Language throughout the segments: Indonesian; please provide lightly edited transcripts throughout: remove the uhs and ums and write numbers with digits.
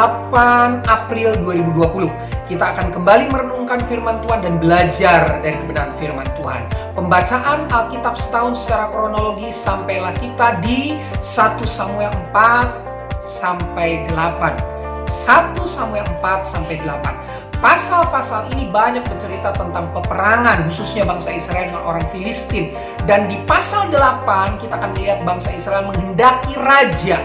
8 April 2020. Kita akan kembali merenungkan firman Tuhan dan belajar dari kebenaran firman Tuhan. Pembacaan Alkitab setahun secara kronologis sampailah kita di 1 Samuel 4 sampai 8. 1 Samuel 4 sampai 8. Pasal-pasal ini banyak bercerita tentang peperangan, khususnya bangsa Israel dengan orang Filistin. Dan di pasal 8 kita akan melihat bangsa Israel menghendaki raja.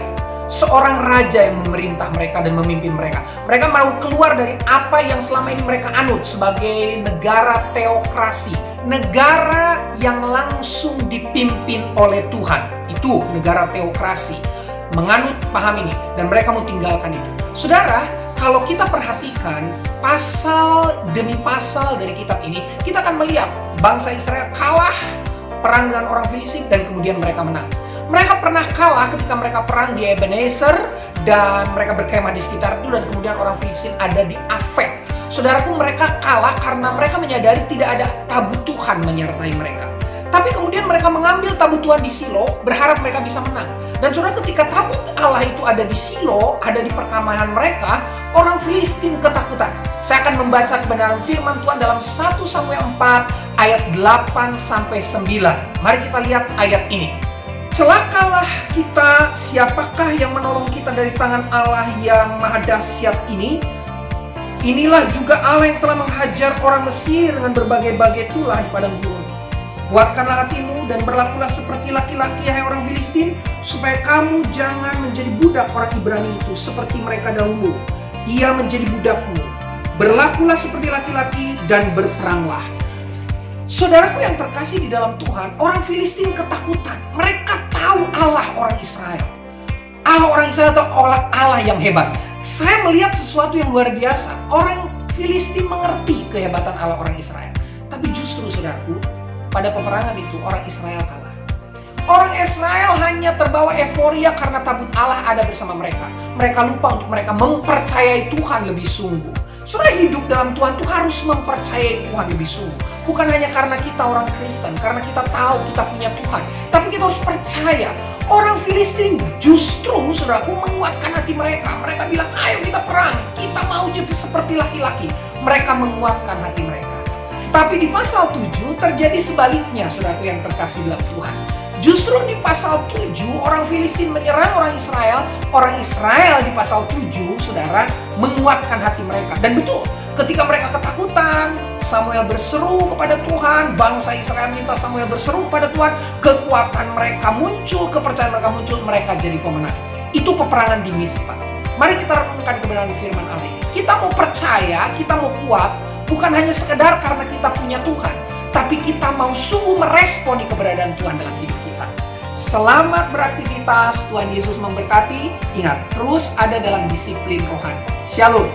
Seorang raja yang memerintah mereka dan memimpin mereka. Mereka mau keluar dari apa yang selama ini mereka anut sebagai negara teokrasi. Negara yang langsung dipimpin oleh Tuhan. Itu negara teokrasi. Menganut paham ini. Dan mereka mau tinggalkan itu. Saudara, kalau kita perhatikan pasal demi pasal dari kitab ini, kita akan melihat bangsa Israel kalah perang dengan orang Filistin dan kemudian mereka menang. Mereka pernah kalah ketika mereka perang di Ebenezer dan mereka berkemah di sekitar itu, dan kemudian orang Filistin ada di Afek. Saudaraku, mereka kalah karena mereka menyadari tidak ada tabut Tuhan menyertai mereka. Tapi kemudian mereka mengambil tabut Tuhan di Silo, berharap mereka bisa menang. Dan saudara, ketika tabut Allah itu ada di Silo, ada di perkemahan mereka, orang Filistin ketakutan. Saya akan membaca kebenaran firman Tuhan dalam 1 Samuel 4 ayat 8 sampai 9. Mari kita lihat ayat ini. Celakalah kita, siapakah yang menolong kita dari tangan Allah yang maha dahsyat ini? Inilah juga Allah yang telah menghajar orang Mesir dengan berbagai-bagai tulah di padang gurun. Kuatkanlah hatimu dan berlakulah seperti laki-laki, hai orang Filistin, supaya kamu jangan menjadi budak orang Ibrani itu seperti mereka dahulu. Ia menjadi budakmu. Berlakulah seperti laki-laki dan berperanglah. Saudaraku yang terkasih di dalam Tuhan, orang Filistin ketakutan. Mereka tahu Allah orang Israel. Allah orang Israel atau Allah yang hebat. Saya melihat sesuatu yang luar biasa. Orang Filistin mengerti kehebatan Allah orang Israel. Tapi justru saudaraku, pada peperangan itu orang Israel kalah. Orang Israel hanya terbawa euforia karena tabut Allah ada bersama mereka. Mereka lupa untuk mereka mempercayai Tuhan lebih sungguh. Saudara, hidup dalam Tuhan itu harus mempercayai Tuhan lebih sungguh. Bukan hanya karena kita orang Kristen, karena kita tahu kita punya Tuhan. Tapi kita harus percaya. Orang Filistin justru, saudaraku, menguatkan hati mereka. Mereka bilang, ayo kita perang. Kita mau jadi seperti laki-laki. Mereka menguatkan hati mereka. Tapi di pasal 7 terjadi sebaliknya, saudaraku yang terkasih dalam Tuhan. Justru di pasal 7 orang Filistin menyerang orang Israel. Orang Israel di pasal 7, saudara, menguatkan hati mereka. Dan betul, ketika mereka ketakutan, Samuel berseru kepada Tuhan. Bangsa Israel minta Samuel berseru kepada Tuhan. Kekuatan mereka muncul, kepercayaan mereka muncul, mereka jadi pemenang. Itu peperangan di Mizpah. Mari kita renungkan kebenaran firman Allah ini. Kita mau percaya, kita mau kuat, bukan hanya sekedar karena kita punya Tuhan, tapi kita mau sungguh meresponi keberadaan Tuhan dalam hidup kita. Selamat beraktivitas, Tuhan Yesus memberkati. Ingat, terus ada dalam disiplin rohani. Shalom.